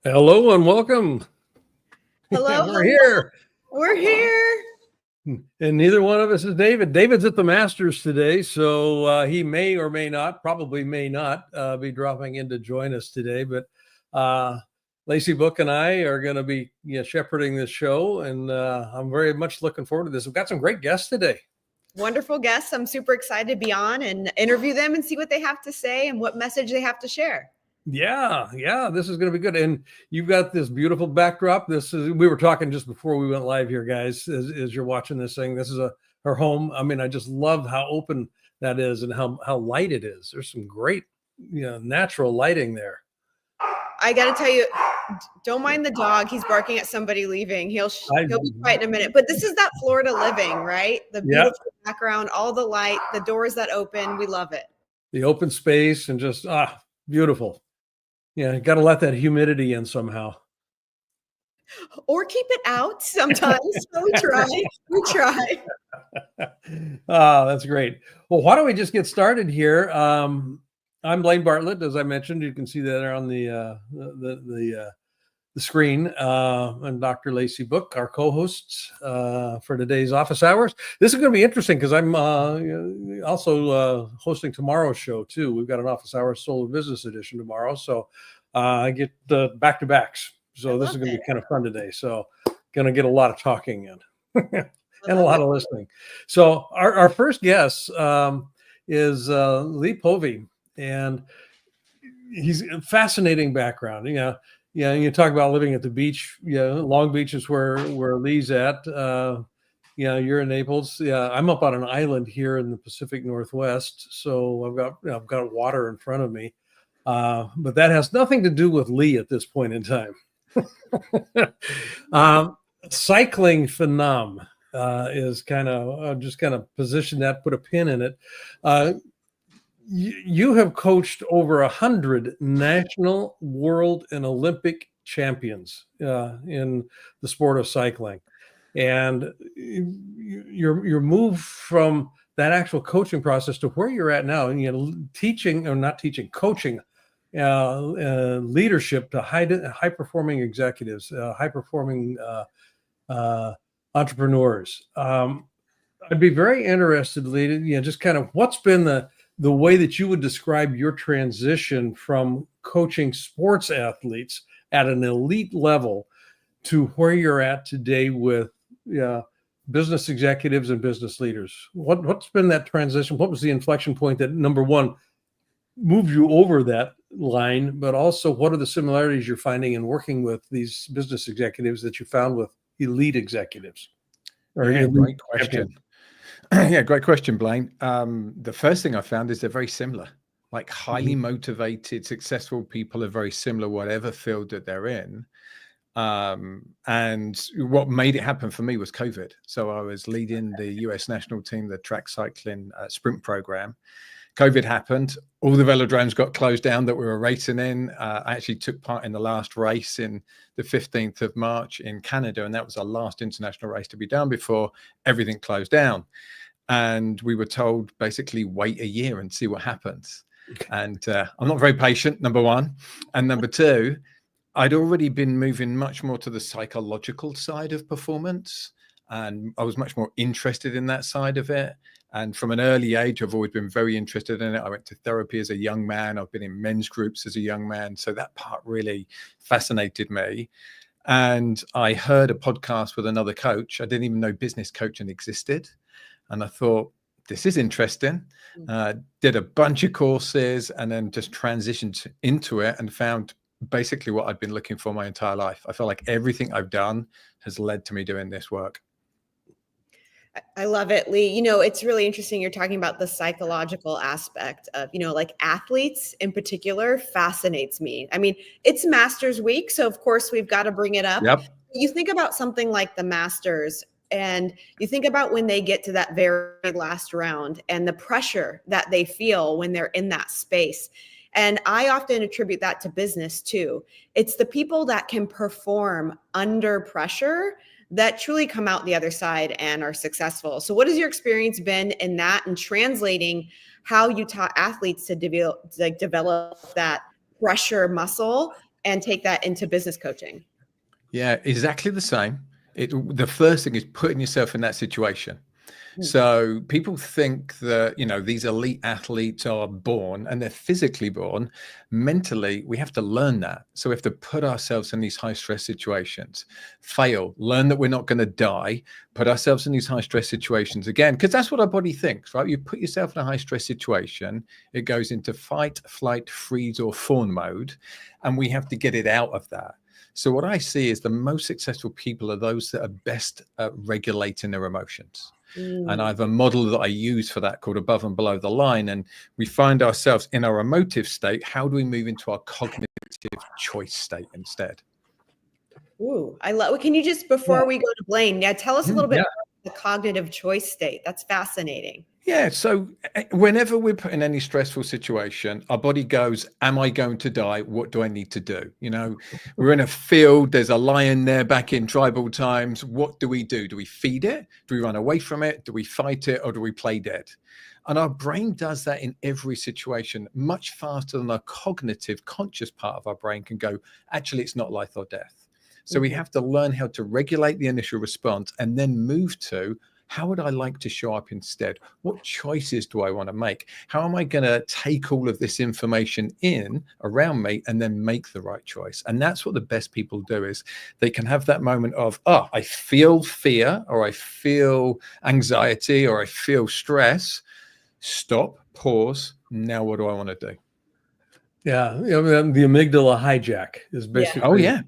Hello and welcome. Hello, We're here. We're here. And neither one of us is David. David's at the Masters today, so he may or may not, probably may not be dropping in to join us today. But Lacey Book and I are going to be shepherding this show, and I'm very much looking forward to this. We've got some great guests today. Wonderful guests. I'm super excited to be on and interview them and see what they have to say and what message they have to share. Yeah, this is going to be good. And you've got this beautiful backdrop. We were talking just before we went live here, guys, as you're watching this thing. This is her home. I mean, I just love how open that is and how light it is. There's some great, natural lighting there. I got to tell you, don't mind the dog. He's barking at somebody leaving. He'll be quiet in a minute. But this is that Florida living, right? The beautiful background, all the light, the doors that open. We love it. The open space and just, beautiful. Yeah, got to let that humidity in somehow. Or keep it out sometimes. So we try. That's great. Well, why don't we just get started here? I'm Blaine Bartlett, as I mentioned. You can see that there on the screen. And Dr. Lacey Book, our co-hosts for today's office hours. This is going to be interesting because I'm also hosting tomorrow's show too. We've got an office hours solo business edition tomorrow, so I get the back-to-backs. So this is going to be kind of fun today. So going to get a lot of talking in and a lot of listening. So our first guest is Lee Povey, and he's a fascinating background. Yeah, you talk about living at the beach. Yeah, Long Beach is where Lee's at. You're in Naples. Yeah, I'm up on an island here in the Pacific Northwest, so I've got water in front of me. But that has nothing to do with Lee at this point in time. Cycling phenom is kind of just kind of position that, put a pin in it. You have coached over 100 national, world, and Olympic champions in the sport of cycling, and your move from that actual coaching process to where you're at now, and coaching leadership to high performing executives, high performing entrepreneurs. I'd be very interested, Lee, just kind of what's been the way that you would describe your transition from coaching sports athletes at an elite level to where you're at today with business executives and business leaders. What's been that transition? What was the inflection point that, number one, moved you over that line, but also what are the similarities you're finding in working with these business executives that you found with elite executives? Great question. Yeah, great question, Blaine. The first thing I found is they're very similar. Like highly motivated, successful people are very similar, whatever field that they're in. And what made it happen for me was COVID. So I was leading the US national team, the track cycling sprint program. COVID happened. All the velodromes got closed down that we were racing in. I actually took part in the last race in the 15th of March in Canada. And that was our last international race to be done before everything closed down. And we were told basically wait a year and see what happens. And I'm not very patient, number one. And number two, I'd already been moving much more to the psychological side of performance. And I was much more interested in that side of it. And from an early age, I've always been very interested in it. I went to therapy as a young man. I've been in men's groups as a young man. So that part really fascinated me. And I heard a podcast with another coach. I didn't even know business coaching existed. And I thought, this is interesting. Did a bunch of courses and then just transitioned into it and found basically what I'd been looking for my entire life. I feel like everything I've done has led to me doing this work. I love it, Lee. It's really interesting. You're talking about the psychological aspect of, like athletes in particular fascinates me. I mean, it's Masters week, so of course we've got to bring it up. Yep. You think about something like the Masters and you think about when they get to that very last round and the pressure that they feel when they're in that space. And I often attribute that to business too. It's the people that can perform under pressure that truly come out the other side and are successful. So what has your experience been in that and translating how you taught athletes to develop that pressure muscle and take that into business coaching? Yeah, exactly the same. The first thing is putting yourself in that situation. Mm. So people think that, these elite athletes are born and they're physically born. Mentally, we have to learn that. So we have to put ourselves in these high stress situations, fail, learn that we're not going to die, put ourselves in these high stress situations again, because that's what our body thinks, right? You put yourself in a high stress situation, it goes into fight, flight, freeze, or fawn mode, and we have to get it out of that. So what I see is the most successful people are those that are best at regulating their emotions. And I have a model that I use for that called above and below the line. And we find ourselves in our emotive state. How do we move into our cognitive choice state instead? Ooh, I love. Can you just, before we go to Blaine, tell us a little bit about the cognitive choice state? That's fascinating. Yeah. So whenever we're put in any stressful situation, our body goes, am I going to die? What do I need to do? We're in a field. There's a lion there back in tribal times. What do we do? Do we feed it? Do we run away from it? Do we fight it? Or do we play dead? And our brain does that in every situation much faster than our cognitive conscious part of our brain can go, actually, it's not life or death. So we have to learn how to regulate the initial response and then move to, how would I like to show up instead? What choices do I want to make? How am I going to take all of this information in around me and then make the right choice? And that's what the best people do, is they can have that moment of, I feel fear, or I feel anxiety, or I feel stress. Stop, pause. Now what do I want to do? Yeah. The amygdala hijack is basically. Oh, yeah.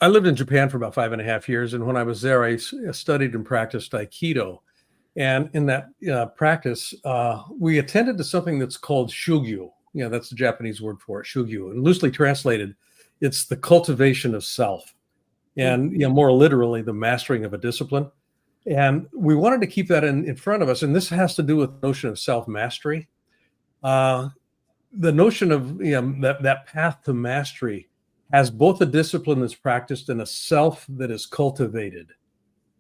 I lived in Japan for about 5.5 years. And when I was there, I studied and practiced Aikido. And in that practice, we attended to something that's called shugyu. That's the Japanese word for it, shugyu. And loosely translated, it's the cultivation of self. And more literally, the mastering of a discipline. And we wanted to keep that in front of us. And this has to do with the notion of self-mastery. The notion of that path to mastery has both a discipline that's practiced and a self that is cultivated.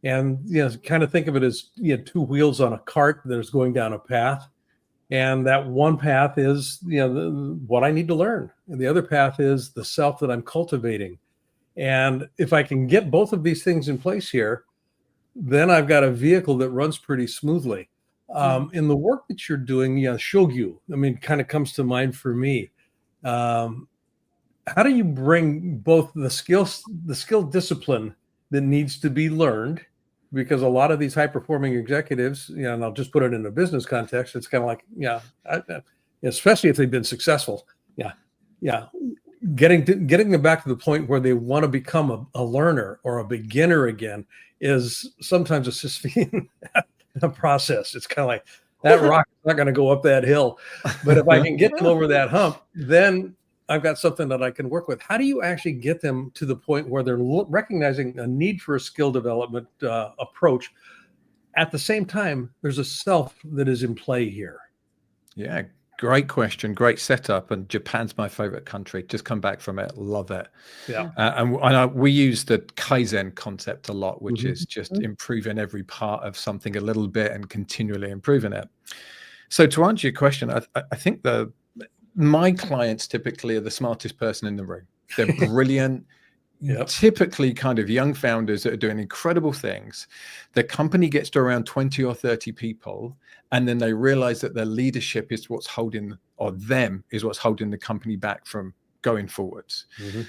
And kind of think of it as two wheels on a cart that is going down a path. And that one path is what I need to learn, and the other path is the self that I'm cultivating. And if I can get both of these things in place here, then I've got a vehicle that runs pretty smoothly. In the work that you're doing, shogyu, kind of comes to mind for me. How do you bring both the skill discipline that needs to be learned? Because a lot of these high-performing executives, and I'll just put it in a business context, it's kind of like, especially if they've been successful, getting them back to the point where they want to become a learner or a beginner again is sometimes a Sisyphean process. It's kind of like, that rock is not going to go up that hill. But if I can get them over that hump, then I've got something that I can work with. How do you actually get them to the point where they're recognizing a need for a skill development approach? At the same time, there's a self that is in play here. Yeah, great question. Great setup. And Japan's my favorite country. Just come back from it. Love it. Yeah. And we use the Kaizen concept a lot, which is just improving every part of something a little bit and continually improving it. So to answer your question, I think my clients typically are the smartest person in the room. They're brilliant, typically kind of young founders that are doing incredible things. The company gets to around 20 or 30 people, and then they realize that their leadership is what's holding, or them is what's holding the company back from going forwards.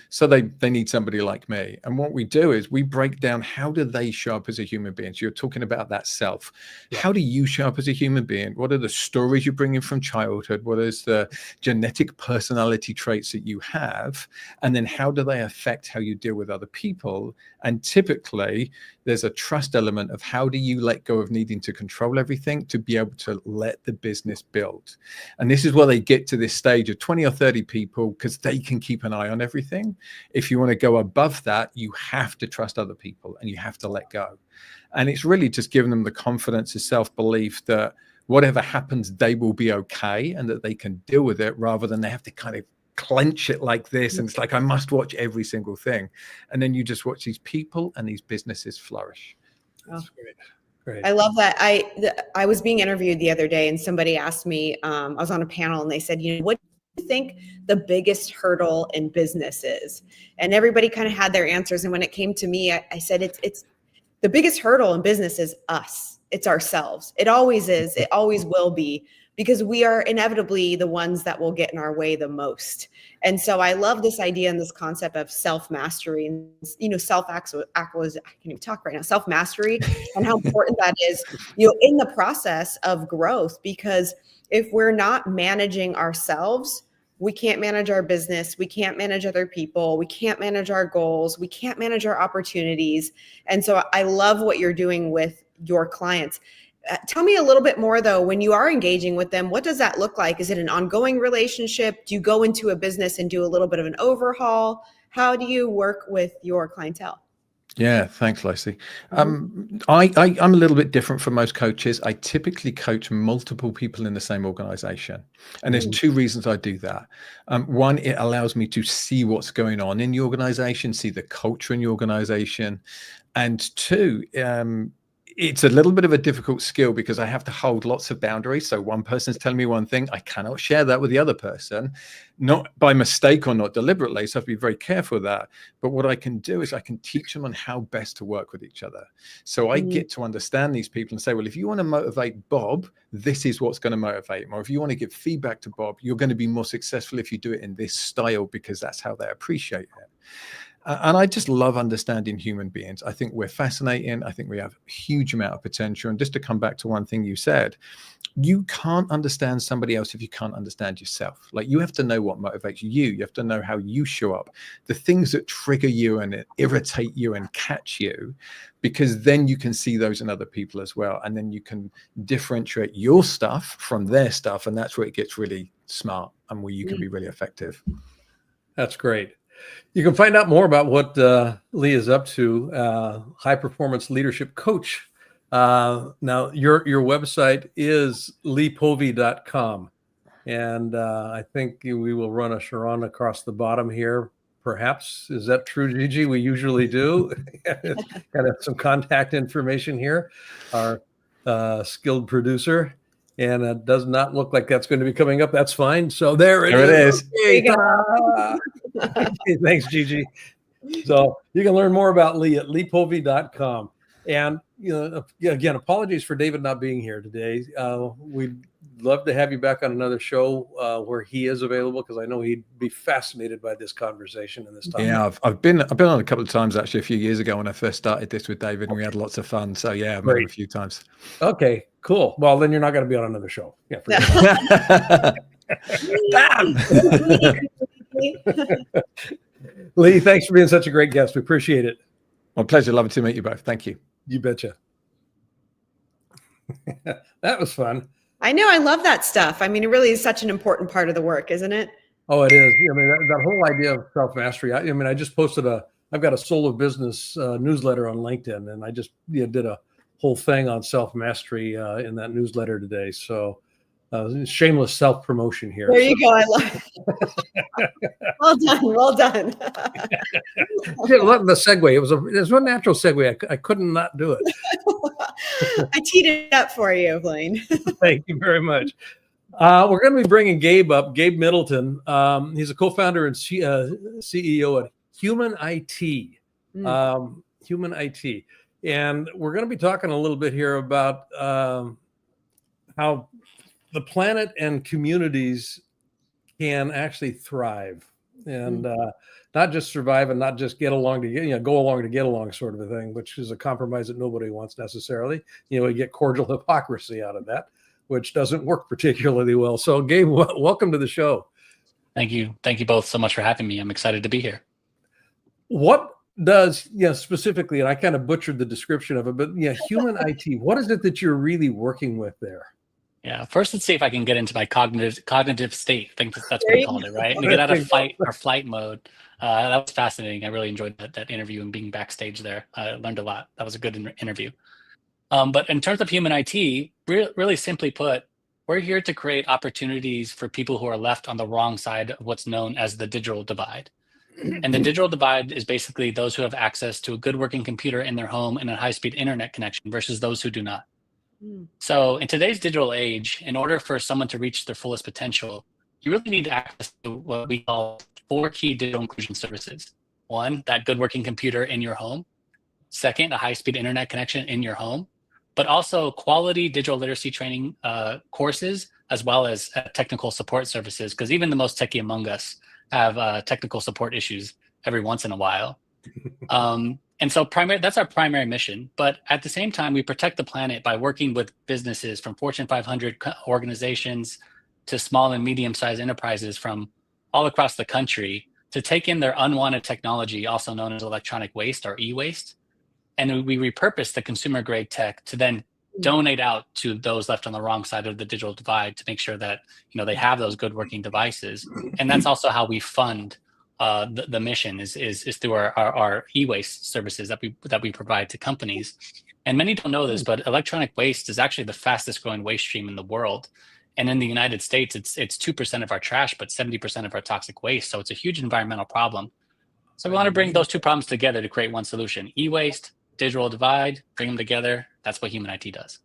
So they need somebody like me. And what we do is we break down, how do they show up as a human being? So you're talking about that self. How do you show up as a human being? What are the stories you bring in from childhood? What is the genetic personality traits that you have? And then how do they affect how you deal with other people? And typically there's a trust element of, how do you let go of needing to control everything to be able to let the business build? And this is where they get to this stage of 20 or 30 people, because they can keep an eye on everything. If you want to go above that, you have to trust other people and you have to let go. And it's really just giving them the confidence and self-belief that whatever happens, they will be okay and that they can deal with it, rather than they have to kind of clench it like this. And it's like, I must watch every single thing. And then you just watch these people and these businesses flourish. That's great. I love that. I was being interviewed the other day, and somebody asked me, I was on a panel, and they said, what think the biggest hurdle in business is? And everybody kind of had their answers. And when it came to me, I said, it's the biggest hurdle in business is us. It's ourselves. It always is. It always will be, because we are inevitably the ones that will get in our way the most. And so I love this idea and this concept of self-mastery and, self-actualization. I can't even talk right now, self-mastery, and how important that is, in the process of growth. Because if we're not managing ourselves, we can't manage our business. We can't manage other people. We can't manage our goals. We can't manage our opportunities. And so I love what you're doing with your clients. Tell me a little bit more, though, when you are engaging with them, what does that look like? Is it an ongoing relationship? Do you go into a business and do a little bit of an overhaul? How do you work with your clientele? Yeah, thanks, Lacey. I'm a little bit different from most coaches. I typically coach multiple people in the same organization. And there's two reasons I do that. One, it allows me to see what's going on in the organization, see the culture in the organization. And two, it's a little bit of a difficult skill because I have to hold lots of boundaries. So one person's telling me one thing, I cannot share that with the other person, not by mistake or not deliberately. So I have to be very careful of that. But what I can do is I can teach them on how best to work with each other. So I get to understand these people and say, well, if you want to motivate Bob, this is what's going to motivate him. Or if you want to give feedback to Bob, you're going to be more successful if you do it in this style, because that's how they appreciate it. And I just love understanding human beings. I think we're fascinating. I think we have a huge amount of potential. And just to come back to one thing you said, you can't understand somebody else if you can't understand yourself. Like, you have to know what motivates you. You have to know how you show up, the things that trigger you and irritate you and catch you, because then you can see those in other people as well. And then you can differentiate your stuff from their stuff. And that's where it gets really smart and where you can be really effective. That's great. You can find out more about what Lee is up to, high performance leadership coach. Now your website is leepovey.com. And I think we will run a Sharon across the bottom here. Perhaps. Is that true, Gigi? We usually do. Got some contact information here. Our skilled producer. And it does not look like that's going to be coming up. That's fine. So there it is. Okay. Okay, thanks, Gigi. So you can learn more about Lee at leepovey.com. And, again, apologies for David not being here today. We'd love to have you back on another show where he is available, because I know he'd be fascinated by this conversation and this topic. Yeah, I've been on a couple of times, actually, a few years ago when I first started this with David, and we had lots of fun. So yeah, I've met him a few times. Okay, cool. Well, then you're not going to be on another show. Yeah. Lee, thanks for being such a great guest. We appreciate it. My pleasure. Love to meet you both. Thank you. You betcha. That was fun. I know. I love that stuff. I mean, it really is such an important part of the work, isn't it? Oh, it is. I mean, that whole idea of self-mastery. I mean, I just posted I've got a Soul of Business newsletter on LinkedIn, and I just did a whole thing on self-mastery in that newsletter today. So shameless self-promotion here. There you go. I love it. Well done. Well done. The segue. It was a natural segue. I couldn't not do it. I teed it up for you, Blaine. Thank you very much. We're going to be bringing Gabe up, Gabe Middleton. He's a co-founder and CEO at Human IT. Human IT. And we're going to be talking a little bit here about how the planet and communities can actually thrive, and not just survive and not just get along to go along to get along sort of a thing, which is a compromise that nobody wants necessarily. You get cordial hypocrisy out of that, which doesn't work particularly well. So Gabe, welcome to the show. Thank you. Thank you both so much for having me. I'm excited to be here. What does, specifically, and I kind of butchered the description of it, but Human IT, what is it that you're really working with there? Yeah. First, let's see if I can get into my cognitive state. I think that's what we called it, right? To get out of flight mode. That was fascinating. I really enjoyed that interview and being backstage there. I learned a lot. That was a good interview. But in terms of Human IT, really simply put, we're here to create opportunities for people who are left on the wrong side of what's known as the digital divide. And the digital divide is basically those who have access to a good working computer in their home and a high-speed internet connection versus those who do not. So in today's digital age, in order for someone to reach their fullest potential, you really need access to what we call 4 key digital inclusion services. 1, that good working computer in your home. 2nd, a high-speed internet connection in your home, but also quality digital literacy training courses, as well as technical support services, because even the most techie among us have technical support issues every once in a while. And so that's our primary mission. But at the same time, we protect the planet by working with businesses from Fortune 500 organizations to small and medium-sized enterprises from all across the country to take in their unwanted technology, also known as electronic waste or e-waste. And we repurpose the consumer grade tech to then donate out to those left on the wrong side of the digital divide to make sure that, you know, they have those good working devices. And that's also how we fund the mission is through our e-waste services that we provide to companies. And many don't know this, but electronic waste is actually the fastest growing waste stream in the world. And in the United States, it's 2% of our trash, but 70% of our toxic waste. So it's a huge environmental problem. So we want to bring those two problems together to create one solution: e-waste, digital divide, bring them together. That's what Human IT does.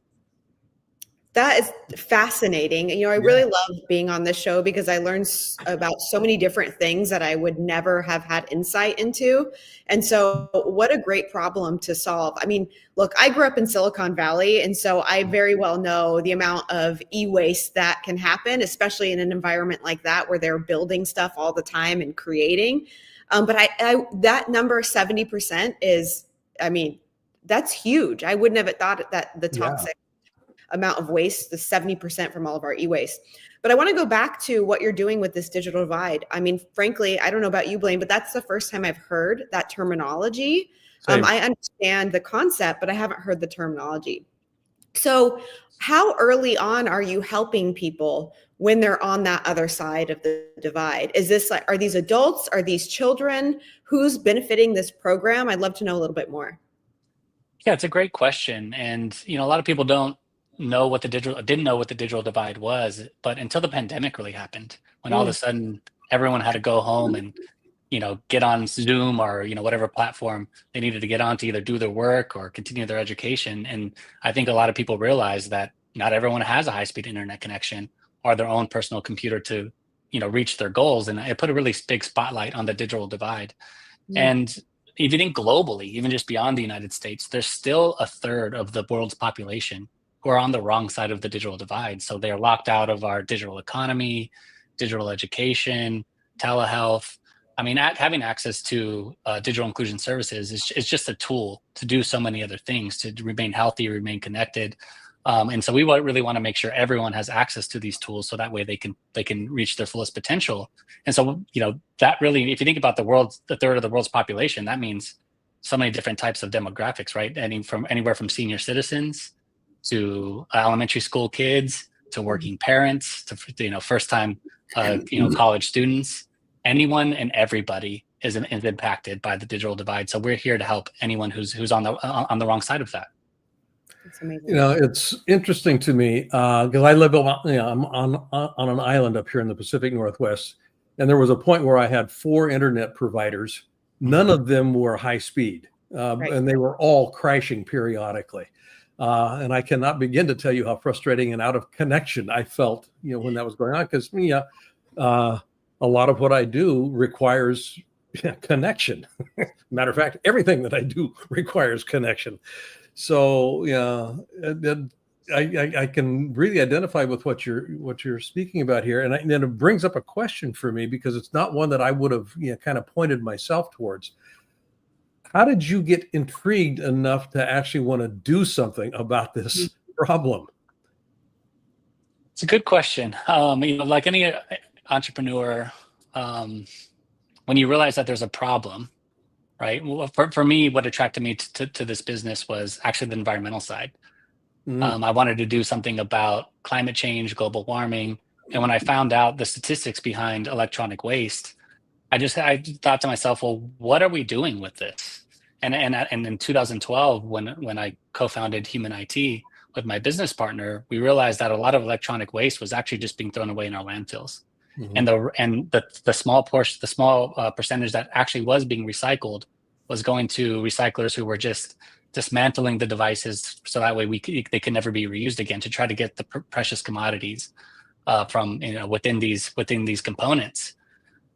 That is fascinating. You know, I really love being on this show because I learned about so many different things that I would never have had insight into. And so what a great problem to solve. I mean, look, I grew up in Silicon Valley, and so I very well know the amount of e-waste that can happen, especially in an environment like that where they're building stuff all the time and creating. But I that number 70% is, I mean, that's huge. I wouldn't have thought that the toxic amount of waste, the 70% from all of our e-waste. But I want to go back to what you're doing with this digital divide. I mean, frankly, I don't know about you, Blaine, but that's the first time I've heard that terminology. I understand the concept, but I haven't heard the terminology. So how early on are you helping people when they're on that other side of the divide? Is this like, are these adults? Are these children? Who's benefiting this program? I'd love to know a little bit more. Yeah, it's a great question. And, you know, a lot of people didn't know what the digital divide was, but until the pandemic really happened, when all of a sudden everyone had to go home and, you know, get on Zoom or, you know, whatever platform they needed to get on to either do their work or continue their education. And I think a lot of people realized that not everyone has a high-speed internet connection or their own personal computer to, you know, reach their goals. And it put a really big spotlight on the digital divide. And if you think globally, even just beyond the United States, there's still a third of the world's population who are on the wrong side of the digital divide. So they're locked out of our digital economy, digital education, telehealth. I mean, having access to digital inclusion services is just a tool to do so many other things, to remain healthy, remain connected. And so we really want to make sure everyone has access to these tools, so that way they can reach their fullest potential. And so, you know, that really, if you think about the third of the world's population, that means so many different types of demographics, right? Anywhere from senior citizens to elementary school kids to working parents to, you know, first time college students. Anyone and everybody is impacted by the digital divide. So we're here to help anyone who's on the wrong side of that. That's amazing. You know, it's interesting to me because I live I'm on an island up here in the Pacific Northwest, and there was a point where I had 4 internet providers. None of them were high speed, and they were all crashing periodically. And I cannot begin to tell you how frustrating and out of connection I felt, you know, when that was going on, because a lot of what I do requires connection. Matter of fact, everything that I do requires connection. So I can really identify with what you're speaking about here, and then it brings up a question for me, because it's not one that I would have kind of pointed myself towards. How did you get intrigued enough to actually want to do something about this problem? It's a good question. You know, like any entrepreneur, when you realize that there's a problem, right? Well, for me, what attracted me to this business was actually the environmental side. I wanted to do something about climate change, global warming. And when I found out the statistics behind electronic waste, I thought to myself, well, what are we doing with this? And in 2012, when I co-founded Human IT with my business partner, we realized that a lot of electronic waste was actually just being thrown away in our landfills. And the small percentage that actually was being recycled was going to recyclers who were just dismantling the devices, so that way they could never be reused again, to try to get the precious commodities. from within these components.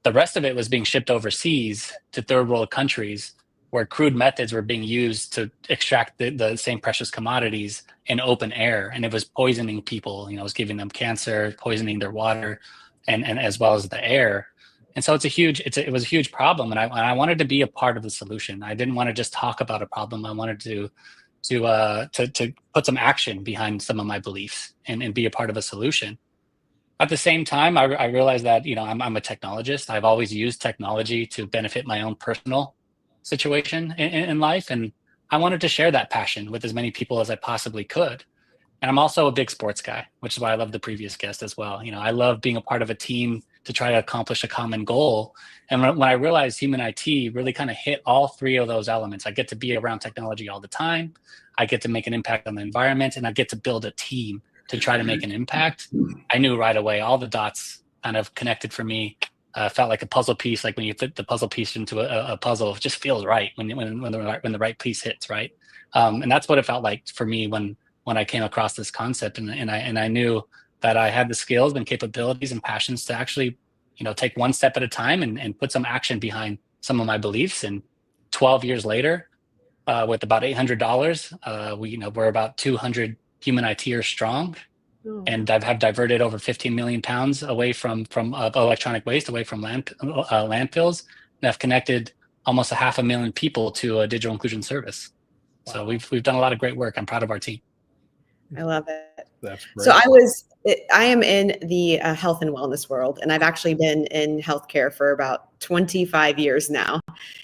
The rest of it was being shipped overseas to third world countries where crude methods were being used to extract the same precious commodities in open air, and it was poisoning people. It was giving them cancer, poisoning their water, and as well as the air. And so it was a huge problem, and I wanted to be a part of the solution. I didn't want to just talk about a problem. I wanted to put some action behind some of my beliefs and be a part of a solution. At the same time, I realized that I'm a technologist. I've always used technology to benefit my own personal situation in life, and I wanted to share that passion with as many people as I possibly could. And I'm also a big sports guy, which is why I love the previous guest as well. I love being a part of a team to try to accomplish a common goal. And when I realized human IT really kind of hit all three of those elements, I get to be around technology all the time, I get to make an impact on the environment, and I get to build a team to try to make an impact. I knew right away, all the dots kind of connected for me. Felt like a puzzle piece, like when you fit the puzzle piece into a puzzle, it just feels right when the right piece hits, right? And that's what it felt like for me when I came across this concept, and I knew that I had the skills and capabilities and passions to actually, take one step at a time and put some action behind some of my beliefs. And 12 years later, with about $800, we're about 200 human ITers strong. And I have diverted over 15 million pounds away from electronic waste, away from landfills, and have connected almost 500,000 people to a digital inclusion service. Wow. So we've done a lot of great work. I'm proud of our team. I love it. That's great. So I am in the health and wellness world, and I've actually been in healthcare for about 25 years now.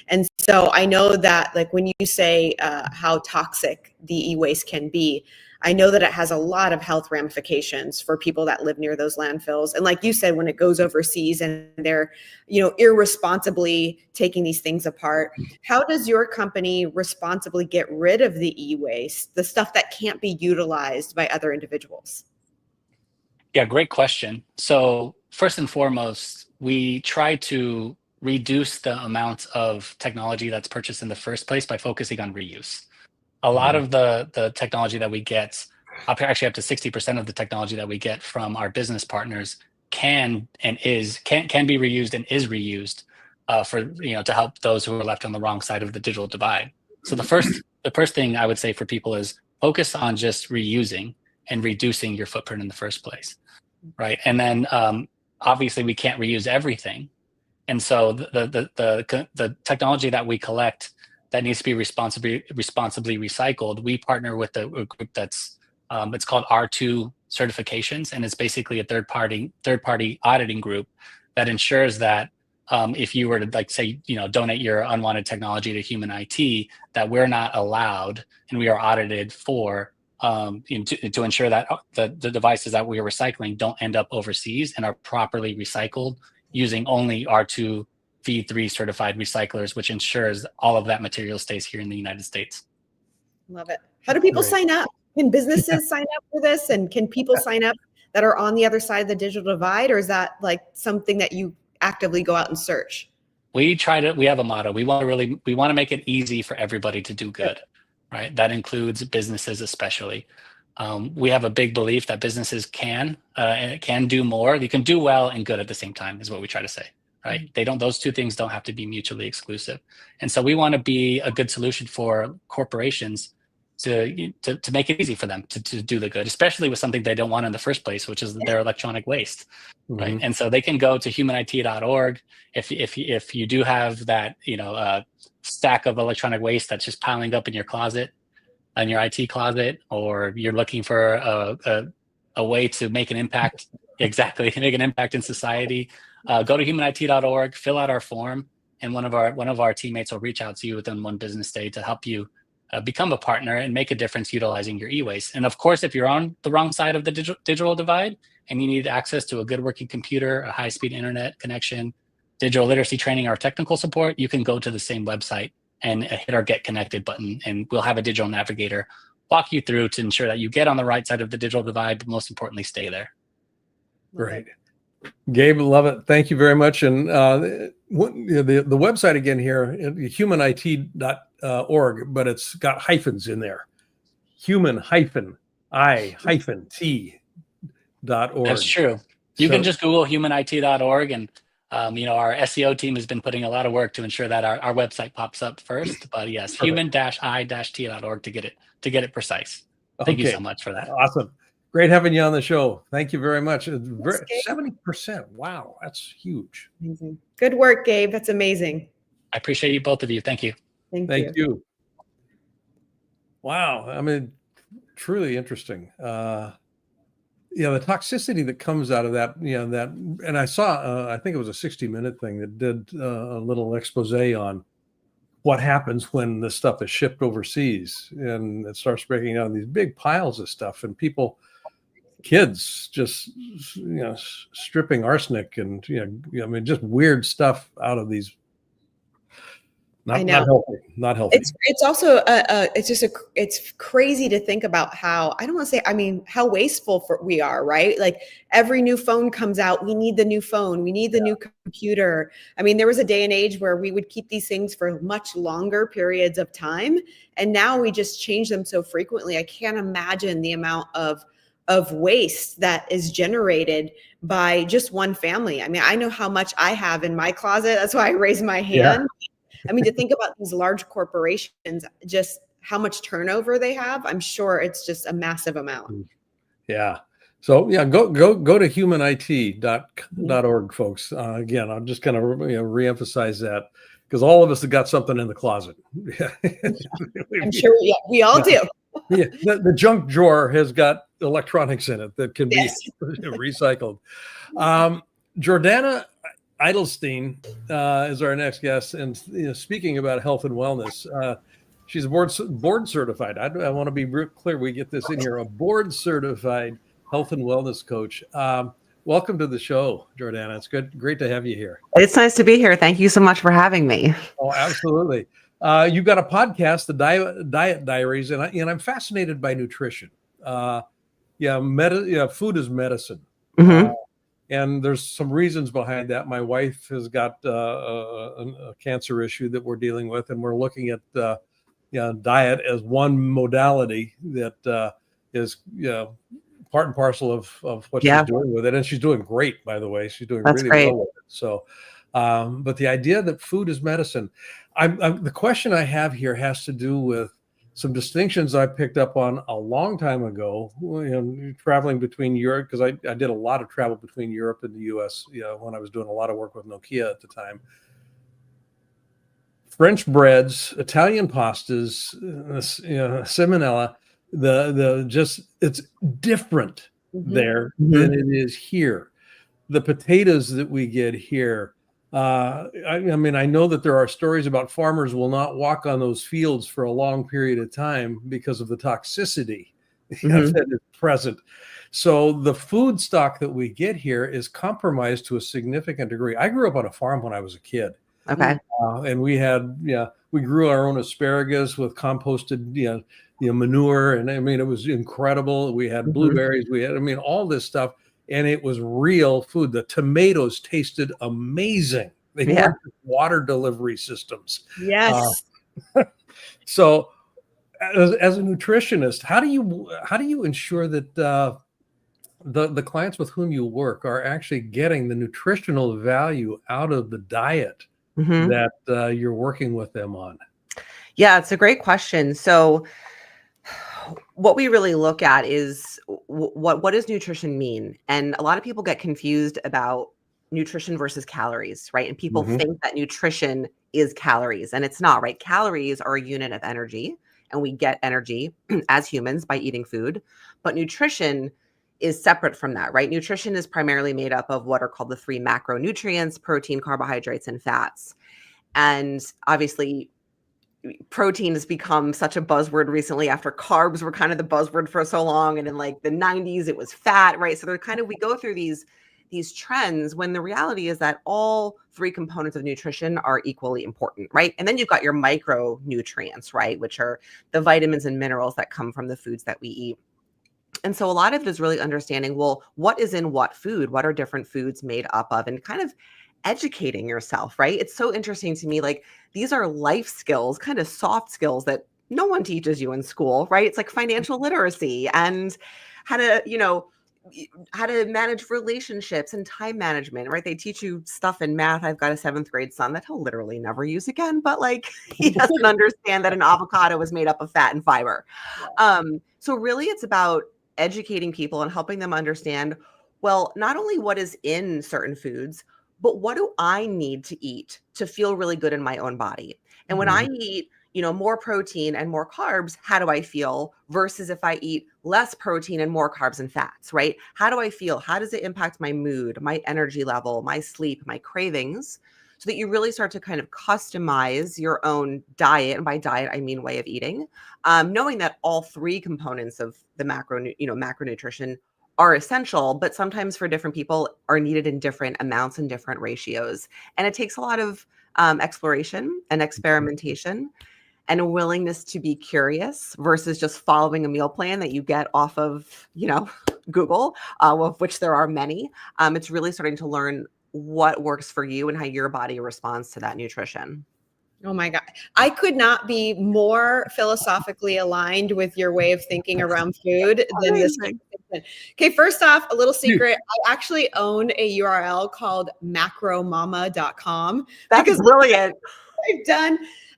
And so I know that, like, when you say how toxic the e-waste can be, I know that it has a lot of health ramifications for people that live near those landfills. And like you said, when it goes overseas and they're, irresponsibly taking these things apart, how does your company responsibly get rid of the e-waste, the stuff that can't be utilized by other individuals? Yeah, great question. So first and foremost, we try to reduce the amount of technology that's purchased in the first place by focusing on reuse. A lot of the technology that we get, actually up to 60% of the technology that we get from our business partners can be reused and is reused to help those who are left on the wrong side of the digital divide. So the first thing I would say for people is focus on just reusing and reducing your footprint in the first place, right? And then obviously we can't reuse everything, and so the technology that we collect that needs to be responsibly recycled, we partner with a group that's it's called R2 certifications, and it's basically a third party auditing group that ensures that if you were to, like, say, donate your unwanted technology to human IT, that we're not allowed, and we are audited for to ensure that the devices that we are recycling don't end up overseas and are properly recycled using only R2 V3 certified recyclers, which ensures all of that material stays here in the United States. Love it. How do people sign up? Can businesses sign up for this? And can people sign up that are on the other side of the digital divide? Or is that like something that you actively go out and search? We have a motto. We want to make it easy for everybody to do good, right? That includes businesses especially. We have a big belief that businesses can do more. You can do well and good at the same time, is what we try to say. Right? Those two things don't have to be mutually exclusive. And so we want to be a good solution for corporations to make it easy for them to do the good, especially with something they don't want in the first place, which is their electronic waste. Right? And so they can go to humanit.org. If you do have that, stack of electronic waste that's just piling up in your closet, in your IT closet, or you're looking for a way to make an impact, make an impact in society, go to humanit.org, fill out our form, and one of our teammates will reach out to you within one business day to help you become a partner and make a difference utilizing your e-waste. And of course, if you're on the wrong side of the digital divide and you need access to a good working computer, a high-speed internet connection, digital literacy training, or technical support, you can go to the same website and hit our Get Connected button, and we'll have a digital navigator walk you through to ensure that you get on the right side of the digital divide, but most importantly, stay there. Great. Gabe, love it. Thank you very much. And the website again here, humanit.org, but it's got hyphens in there. Human-I-T That's true. You can just Google humanit.org, and our SEO team has been putting a lot of work to ensure that our website pops up first. But yes, human-i-t.org to get it precise. Thank you so much for that. Awesome. Great having you on the show. Thank you very much. 70%. Wow, that's huge. Amazing. Good work, Gabe. That's amazing. I appreciate you, both of you. Thank you. Thank you. Wow. I mean, truly interesting. The toxicity that comes out of that, and I saw, I think it was a 60-minute thing that did a little expose on what happens when this stuff is shipped overseas and it starts breaking out in these big piles of stuff, and kids just, stripping arsenic and, just weird stuff out of these. Not healthy. It's also it's crazy to think about how, I don't want to say, how wasteful we are, right? Like every new phone comes out, we need the new phone, we need the new computer. I mean, there was a day and age where we would keep these things for much longer periods of time, and now we just change them so frequently. I can't imagine the amount of waste that is generated by just one family. I mean, I know how much I have in my closet. That's why I raise my hand. I mean, to think about these large corporations, just how much turnover they have, I'm sure it's just a massive amount. Yeah. So go to humanit.org, folks. Again, I'm just going to reemphasize that, because all of us have got something in the closet. I'm sure we all do. The junk drawer has got electronics in it that can be recycled. Jordana Eidelstein is our next guest, and speaking about health and wellness, she's board certified. I want to be real clear. We get this in here: a board certified health and wellness coach. Welcome to the show, Jordana. It's great to have you here. It's nice to be here. Thank you so much for having me. Oh, absolutely. You've got a podcast, the Diet Diaries, and I'm fascinated by nutrition. Food is medicine. Mm-hmm. And there's some reasons behind that. My wife has got a cancer issue that we're dealing with, and we're looking at diet as one modality that is part and parcel of what she's doing with it. And she's doing great, by the way. She's doing really well with it. So, but the idea that food is medicine, the question I have here has to do with some distinctions I picked up on a long time ago, traveling between Europe, because I did a lot of travel between Europe and the U.S. When I was doing a lot of work with Nokia at the time. French breads, Italian pastas, seminella, it's different there than it is here. The potatoes that we get here. I know that there are stories about farmers will not walk on those fields for a long period of time because of the toxicity that is present. So the food stock that we get here is compromised to a significant degree. I grew up on a farm when I was a kid. Okay. And we had, we grew our own asparagus with composted, manure. And it was incredible. We had blueberries. We had, all this stuff. And it was real food. The tomatoes tasted amazing. They weren't water delivery systems. Yes. So, as a nutritionist, how do you ensure that the clients with whom you work are actually getting the nutritional value out of the diet that you're working with them on? Yeah, it's a great question. So what we really look at is what does nutrition mean? And a lot of people get confused about nutrition versus calories, right? And people think that nutrition is calories, and it's not, right? Calories are a unit of energy, and we get energy as humans by eating food. But nutrition is separate from that, right? Nutrition is primarily made up of what are called the 3 macronutrients: protein, carbohydrates, and fats. And obviously, protein has become such a buzzword recently after carbs were kind of the buzzword for so long. And in like the 90s, it was fat, right? So we go through these trends when the reality is that all 3 components of nutrition are equally important, right? And then you've got your micronutrients, right? Which are the vitamins and minerals that come from the foods that we eat. And so a lot of it is really understanding, well, what is in what food? What are different foods made up of? And kind of educating yourself, right? It's so interesting to me. Like, these are life skills, kind of soft skills that no one teaches you in school, right? It's like financial literacy and how to, how to manage relationships and time management, right? They teach you stuff in math. I've got a 7th grade son that he'll literally never use again, but like he doesn't understand that an avocado is made up of fat and fiber. So really it's about educating people and helping them understand, well, not only what is in certain foods, but what do I need to eat to feel really good in my own body? And when I eat, more protein and more carbs, how do I feel versus if I eat less protein and more carbs and fats, right? How do I feel? How does it impact my mood, my energy level, my sleep, my cravings? So that you really start to kind of customize your own diet. And by diet, I mean way of eating, knowing that all 3 components of the macronutrition are essential, but sometimes for different people are needed in different amounts and different ratios. And it takes a lot of exploration and experimentation and a willingness to be curious versus just following a meal plan that you get off of, Google, of which there are many. It's really starting to learn what works for you and how your body responds to that nutrition. Oh my God. I could not be more philosophically aligned with your way of thinking around food than this. Okay, first off, a little secret. I actually own a URL called macromama.com. That's brilliant.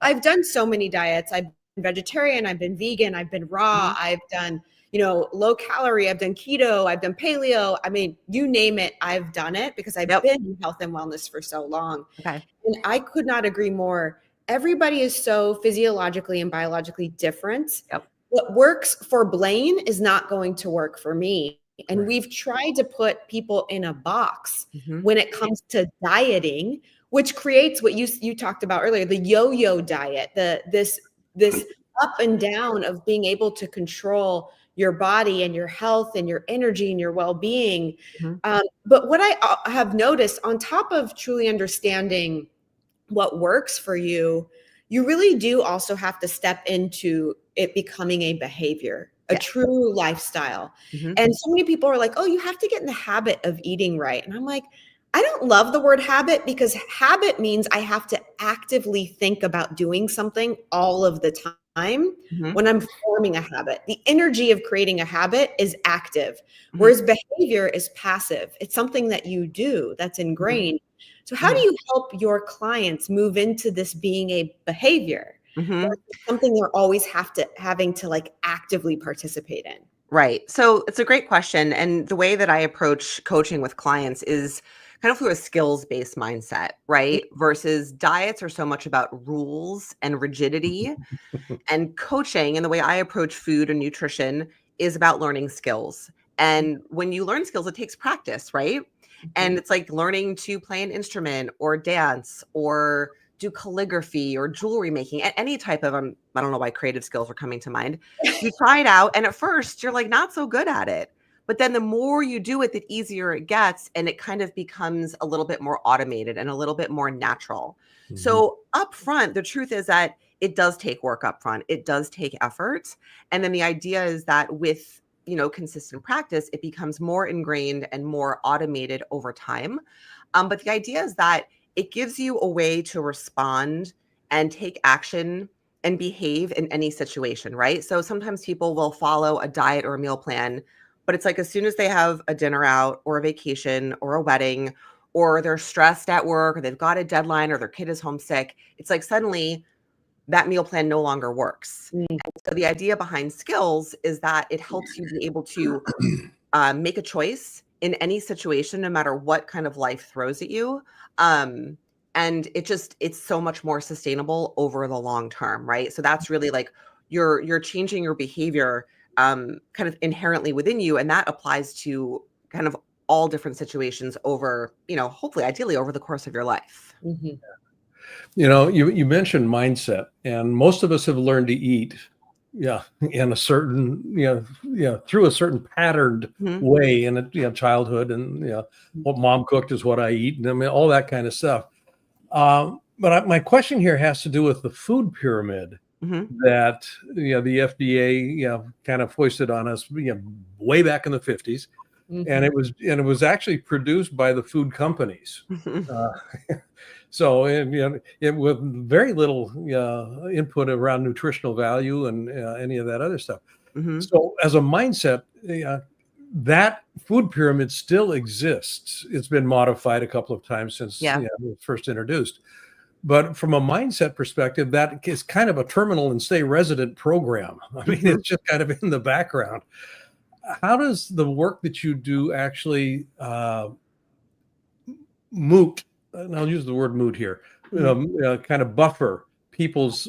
I've done so many diets. I've been vegetarian, I've been vegan, I've been raw, I've done, low calorie, I've done keto, I've done paleo. I mean, you name it, I've done it because I've been in health and wellness for so long. Okay. And I could not agree more. Everybody is so physiologically and biologically different. Yep. What works for Blaine is not going to work for me. And we've tried to put people in a box when it comes to dieting, which creates what you talked about earlier, the yo-yo diet, this up and down of being able to control your body and your health and your energy and your well-being. But what I have noticed on top of truly understanding what works for you, you really do also have to step into it becoming a behavior, a true lifestyle. And so many people are like, oh, you have to get in the habit of eating right. And I'm like, I don't love the word habit because habit means I have to actively think about doing something all of the time when I'm forming a habit. The energy of creating a habit is active, whereas behavior is passive. It's something that you do that's ingrained. So how do you help your clients move into this being a behavior? Or something they're always having to like actively participate in? Right. So it's a great question. And the way that I approach coaching with clients is kind of through a skills-based mindset, right? Versus diets are so much about rules and rigidity. And coaching and the way I approach food and nutrition is about learning skills. And when you learn skills, it takes practice, right? And it's like learning to play an instrument or dance or do calligraphy or jewelry making, any type of, I don't know why creative skills are coming to mind. You try it out and at first you're like not so good at it. But then the more you do it, the easier it gets. And it kind of becomes a little bit more automated and a little bit more natural. So up front, the truth is that it does take work up front. It does take effort. And then the idea is that with consistent practice, it becomes more ingrained and more automated over time. But the idea is that it gives you a way to respond and take action and behave in any situation, right? So sometimes people will follow a diet or a meal plan, but it's like as soon as they have a dinner out or a vacation or a wedding, or they're stressed at work, or they've got a deadline, or their kid is homesick, it's like suddenly that meal plan no longer works. And so the idea behind skills is that it helps you be able to make a choice in any situation, no matter what kind of life throws at you. And it's so much more sustainable over the long term, right? So that's really like you're changing your behavior kind of inherently within you. And that applies to kind of all different situations over, hopefully, ideally over the course of your life. You mentioned mindset, and most of us have learned to eat, in a certain, through a certain patterned way in childhood, and what mom cooked is what I eat, and I mean all that kind of stuff. But my question here has to do with the food pyramid that the FDA kind of foisted on us way back in the 50s. And it was actually produced by the food companies. So it with very little input around nutritional value and any of that other stuff. So as a mindset, that food pyramid still exists. It's been modified a couple of times since it was first introduced. But from a mindset perspective, that is kind of a terminal and stay resident program. I mean, it's just kind of in the background. How does the work that you do actually moot, and I'll use the word moot here, kind of buffer people's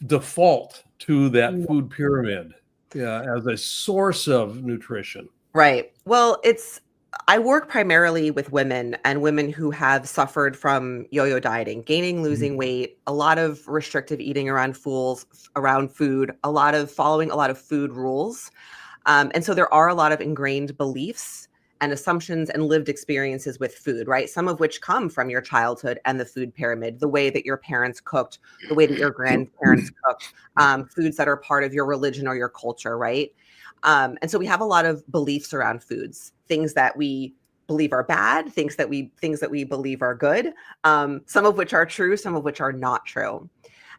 default to that food pyramid as a source of nutrition? Right. Well, I work primarily with women and women who have suffered from yo-yo dieting, gaining, losing weight, a lot of restrictive eating around food, a lot of following a lot of food rules. And so there are a lot of ingrained beliefs and assumptions and lived experiences with food, right? Some of which come from your childhood and the food pyramid, the way that your parents cooked, the way that your grandparents cooked, foods that are part of your religion or your culture, right? And so we have a lot of beliefs around foods, things that we believe are bad, things that we believe are good, some of which are true, some of which are not true.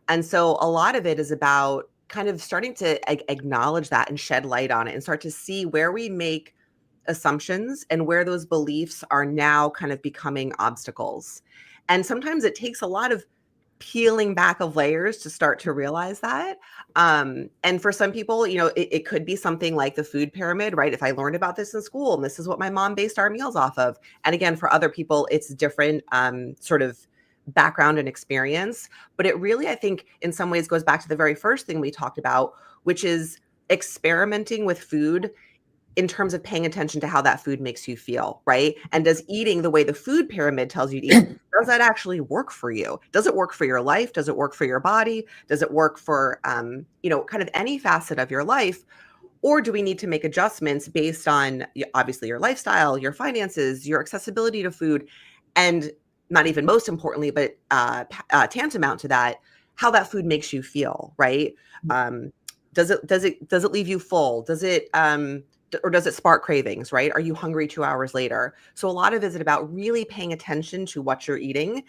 And so a lot of it is about kind of starting to acknowledge that and shed light on it and start to see where we make assumptions and where those beliefs are now kind of becoming obstacles. And sometimes it takes a lot of peeling back of layers to start to realize that. And for some people, it could be something like the food pyramid, right? If I learned about this in school and this is what my mom based our meals off of. And again, for other people, it's different sort of background and experience. But it really, I think, in some ways goes back to the very first thing we talked about, which is experimenting with food in terms of paying attention to how that food makes you feel, right? And does eating the way the food pyramid tells you to eat, does that actually work for you? Does it work for your life? Does it work for your body? Does it work for, kind of any facet of your life? Or do we need to make adjustments based on obviously your lifestyle, your finances, your accessibility to food, and not even most importantly, but tantamount to that, how that food makes you feel, right? Does it leave you full? Does it or does it spark cravings, right? Are you hungry 2 hours later? So a lot of it is about really paying attention to what you're eating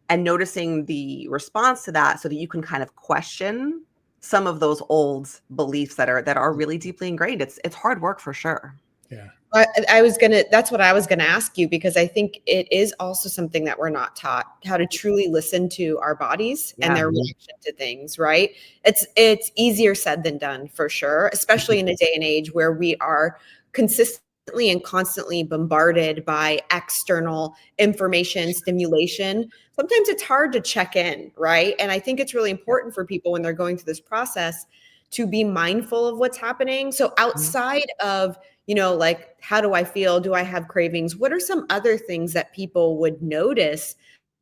and noticing the response to that so that you can kind of question some of those old beliefs that are really deeply ingrained. It's hard work for sure. Yeah. That's what I was gonna ask you, because I think it is also something that we're not taught, how to truly listen to our bodies and their reaction to things, right? It's easier said than done for sure, especially in a day and age where we are consistently and constantly bombarded by external information, stimulation. Sometimes it's hard to check in, right? And I think it's really important for people when they're going through this process to be mindful of what's happening. So outside of, like, how do I feel? Do I have cravings? What are some other things that people would notice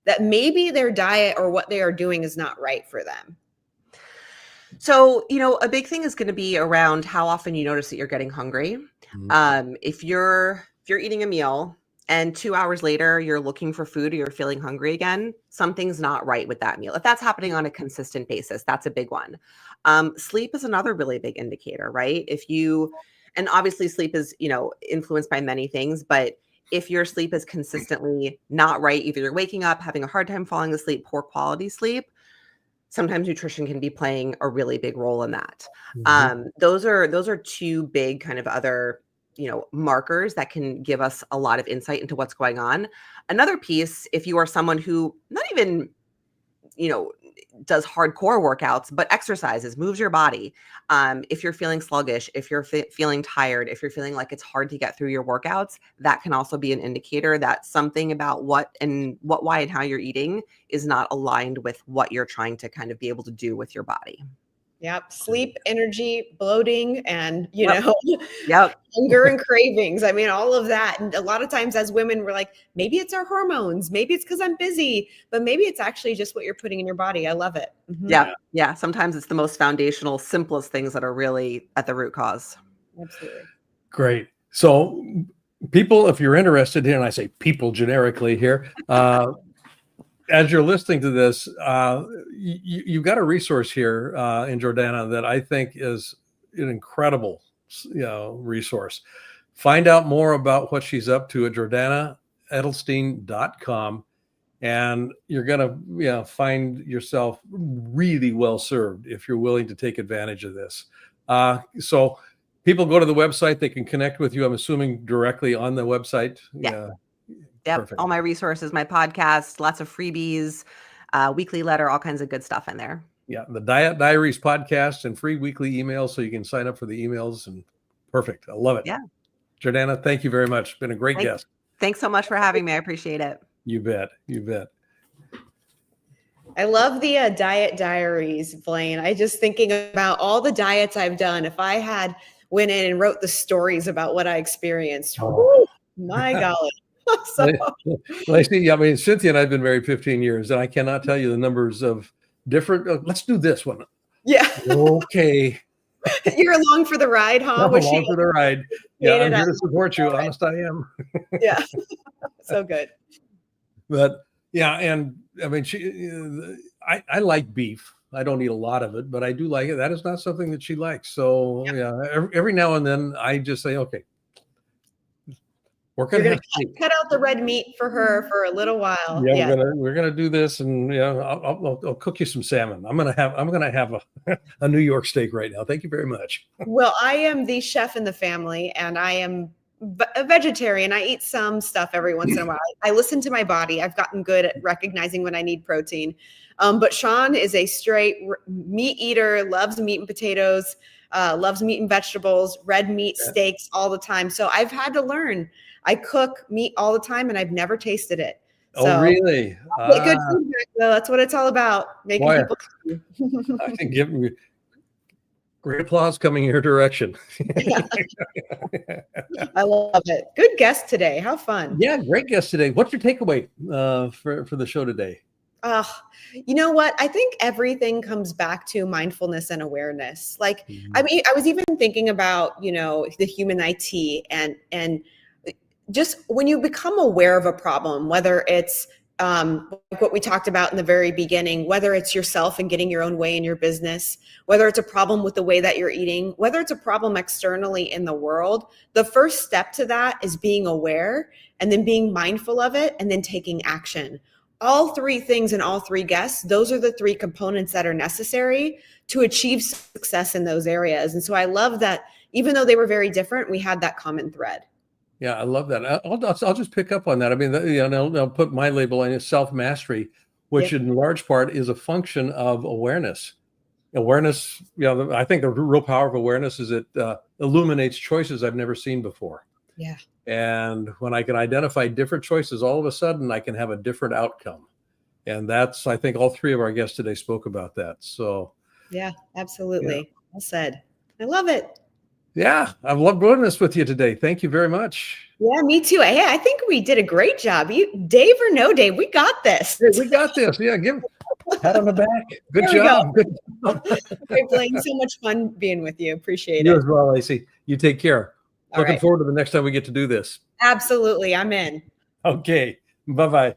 that maybe their diet or what they are doing is not right for them? So, a big thing is going to be around how often you notice that you're getting hungry. If you're eating a meal and 2 hours later you're looking for food or you're feeling hungry again, something's not right with that meal. If that's happening on a consistent basis, that's a big one. Sleep is another really big indicator, right? And obviously sleep is, influenced by many things, but if your sleep is consistently not right, either you're waking up, having a hard time falling asleep, poor quality sleep, sometimes nutrition can be playing a really big role in that. Those are two big kind of other, markers that can give us a lot of insight into what's going on. Another piece, if you are someone who not even, does hardcore workouts, but exercises, moves your body. If you're feeling sluggish, if you're feeling tired, if you're feeling like it's hard to get through your workouts, that can also be an indicator that something about what, why, and how you're eating is not aligned with what you're trying to kind of be able to do with your body. Yep. Sleep, energy, bloating, and, Yep. hunger and cravings. I mean, all of that. And a lot of times as women, we're like, maybe it's our hormones. Maybe it's because I'm busy, but maybe it's actually just what you're putting in your body. I love it. Yeah. Sometimes it's the most foundational, simplest things that are really at the root cause. Absolutely. Great. So people, if you're interested here, and I say people generically here, as you're listening to this, you've got a resource here in Jordana that I think is an incredible, resource. Find out more about what she's up to at JordanaEdelstein.com, and you're gonna, find yourself really well served if you're willing to take advantage of this. So people go to the website, they can connect with you, I'm assuming, directly on the website. Yeah. Yeah. Yep. Perfect. All my resources, my podcast, lots of freebies, weekly letter, all kinds of good stuff in there. Yeah. The Diet Diaries podcast and free weekly emails. So you can sign up for the emails, and perfect. I love it. Yeah. Jordana, thank you very much. Been a great guest. Thanks so much for having me. I appreciate it. You bet. You bet. I love the diet diaries, Blaine. I just thinking about all the diets I've done. If I had went in and wrote the stories about what I experienced, whew, my golly. So, Lacey, I mean, Cynthia and I have been married 15 years, and I cannot tell you the numbers of different. Let's do this one. yeah, Okay. you're along for the ride, huh? I'm along for the ride. Yeah, I'm here to support you. Right. Honest, I am. Yeah, so good. But yeah, and I mean, I like beef. I don't eat a lot of it, but I do like it. That is not something that she likes. So yeah, every now and then I just say, okay, we're gonna cut out the red meat for her for a little while. Yeah, we're gonna do this, and I'll cook you some salmon. I'm gonna have a New York steak right now. Thank you very much. Well, I am the chef in the family, and I am a vegetarian. I eat some stuff every once in a while. I listen to my body. I've gotten good at recognizing when I need protein. But Sean is a straight meat eater, loves meat and potatoes, loves meat and vegetables, red meat, steaks all the time. So I've had to learn. I cook meat all the time, and I've never tasted it. So, really? Good feedback, though. That's what it's all about. Making people. I can give you great applause coming your direction. I love it. Good guest today. How fun. Yeah, great guest today. What's your takeaway for the show today? You know what? I think everything comes back to mindfulness and awareness. Like, I mean, I was even thinking about, the human IT and just when you become aware of a problem, whether it's like what we talked about in the very beginning, whether it's yourself and getting your own way in your business, whether it's a problem with the way that you're eating, whether it's a problem externally in the world, the first step to that is being aware and then being mindful of it and then taking action. All three things and all three guests, those are the three components that are necessary to achieve success in those areas. And so I love that even though they were very different, we had that common thread. Yeah, I love that. I'll just pick up on that. I mean, I'll put my label on it, self-mastery, which in large part is a function of awareness. Awareness, I think the real power of awareness is it illuminates choices I've never seen before. Yeah. And when I can identify different choices, all of a sudden I can have a different outcome. And that's, I think all three of our guests today spoke about that. So yeah, absolutely. Well said. I love it. Yeah, I've loved doing this with you today. Thank you very much. Yeah, me too. Hey, I think we did a great job. Dave or no Dave, we got this. Hey, we got this. Yeah, give a pat on the back. Good job. Good job. Hey, Blaine, so much fun being with you. Appreciate it. You as well, Lacey. You take care. All Looking right. forward to the next time we get to do this. Absolutely. I'm in. Okay. Bye-bye.